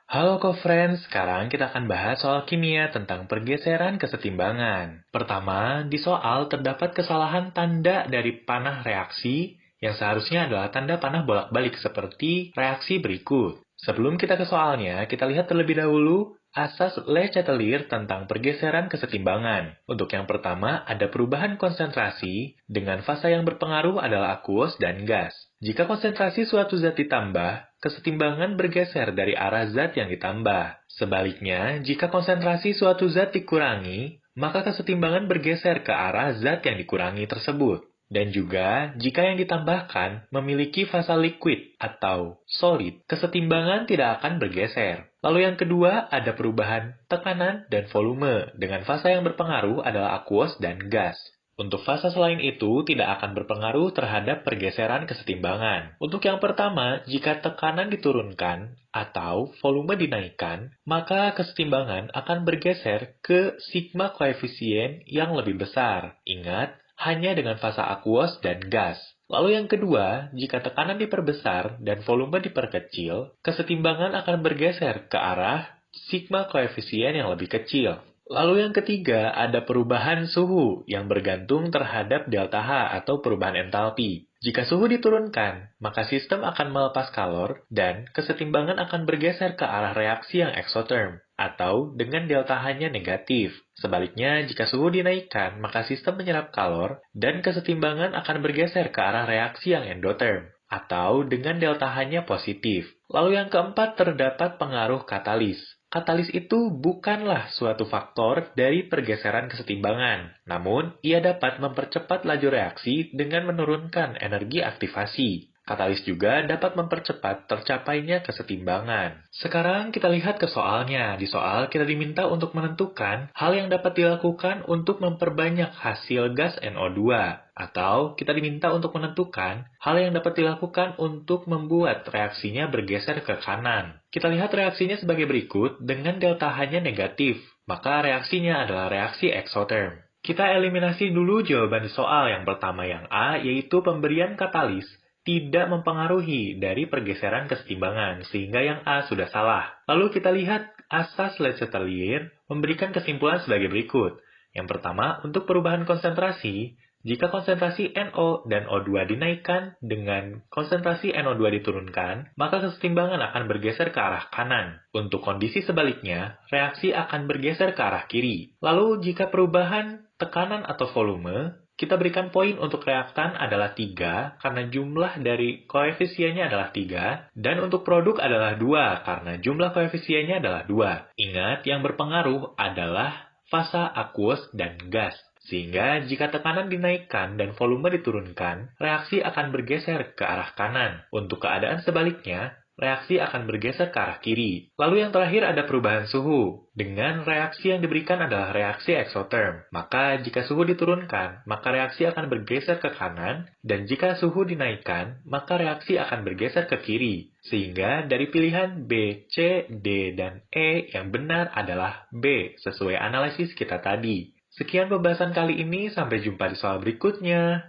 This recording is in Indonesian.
Halo co-friends, sekarang kita akan bahas soal kimia tentang pergeseran kesetimbangan. Pertama, di soal terdapat kesalahan tanda dari panah reaksi yang seharusnya adalah tanda panah bolak-balik seperti reaksi berikut. Sebelum kita ke soalnya, kita lihat terlebih dahulu asas Le Chatelier tentang pergeseran kesetimbangan. Untuk yang pertama, ada perubahan konsentrasi dengan fasa yang berpengaruh adalah aqueous dan gas. Jika konsentrasi suatu zat ditambah, kesetimbangan bergeser dari arah zat yang ditambah. Sebaliknya, jika konsentrasi suatu zat dikurangi, maka kesetimbangan bergeser ke arah zat yang dikurangi tersebut. Dan juga, jika yang ditambahkan memiliki fasa liquid atau solid, kesetimbangan tidak akan bergeser. Lalu yang kedua, ada perubahan tekanan dan volume, dengan fasa yang berpengaruh adalah aqueous dan gas. Untuk fasa selain itu tidak akan berpengaruh terhadap pergeseran kesetimbangan. Untuk yang pertama, jika tekanan diturunkan atau volume dinaikkan, maka kesetimbangan akan bergeser ke sigma koefisien yang lebih besar. Ingat, hanya dengan fasa aqueous dan gas. Lalu yang kedua, jika tekanan diperbesar dan volume diperkecil, kesetimbangan akan bergeser ke arah sigma koefisien yang lebih kecil. Lalu yang ketiga, ada perubahan suhu yang bergantung terhadap delta H atau perubahan entalpi. Jika suhu diturunkan, maka sistem akan melepas kalor dan kesetimbangan akan bergeser ke arah reaksi yang exotherm atau dengan delta H-nya negatif. Sebaliknya, jika suhu dinaikkan, maka sistem menyerap kalor dan kesetimbangan akan bergeser ke arah reaksi yang endotherm atau dengan delta H-nya positif. Lalu yang keempat, terdapat pengaruh katalis. Katalis itu bukanlah suatu faktor dari pergeseran kesetimbangan, namun ia dapat mempercepat laju reaksi dengan menurunkan energi aktivasi. Katalis juga dapat mempercepat tercapainya kesetimbangan. Sekarang kita lihat ke soalnya. Di soal kita diminta untuk menentukan hal yang dapat dilakukan untuk memperbanyak hasil gas NO2. Atau kita diminta untuk menentukan hal yang dapat dilakukan untuk membuat reaksinya bergeser ke kanan. Kita lihat reaksinya sebagai berikut dengan delta H-nya negatif. Maka reaksinya adalah reaksi exotherm. Kita eliminasi dulu jawaban di soal yang pertama yang A, yaitu pemberian katalis tidak mempengaruhi dari pergeseran kesetimbangan, sehingga yang A sudah salah. Lalu kita lihat asas Le Chatelier memberikan kesimpulan sebagai berikut. Yang pertama, untuk perubahan konsentrasi, jika konsentrasi NO dan O2 dinaikkan dengan konsentrasi NO2 diturunkan, maka kesetimbangan akan bergeser ke arah kanan. Untuk kondisi sebaliknya, reaksi akan bergeser ke arah kiri. Lalu, jika perubahan tekanan atau volume, kita berikan poin untuk reaktan adalah 3 karena jumlah dari koefisiennya adalah 3, dan untuk produk adalah 2 karena jumlah koefisiennya adalah 2. Ingat, yang berpengaruh adalah fasa aqueous dan gas. Sehingga jika tekanan dinaikkan dan volume diturunkan, reaksi akan bergeser ke arah kanan. Untuk keadaan sebaliknya, reaksi akan bergeser ke arah kiri. Lalu yang terakhir ada perubahan suhu. Dengan reaksi yang diberikan adalah reaksi exotherm. Maka jika suhu diturunkan, maka reaksi akan bergeser ke kanan. Dan jika suhu dinaikkan, maka reaksi akan bergeser ke kiri. Sehingga dari pilihan B, C, D, dan E yang benar adalah B, sesuai analisis kita tadi. Sekian pembahasan kali ini, sampai jumpa di soal berikutnya.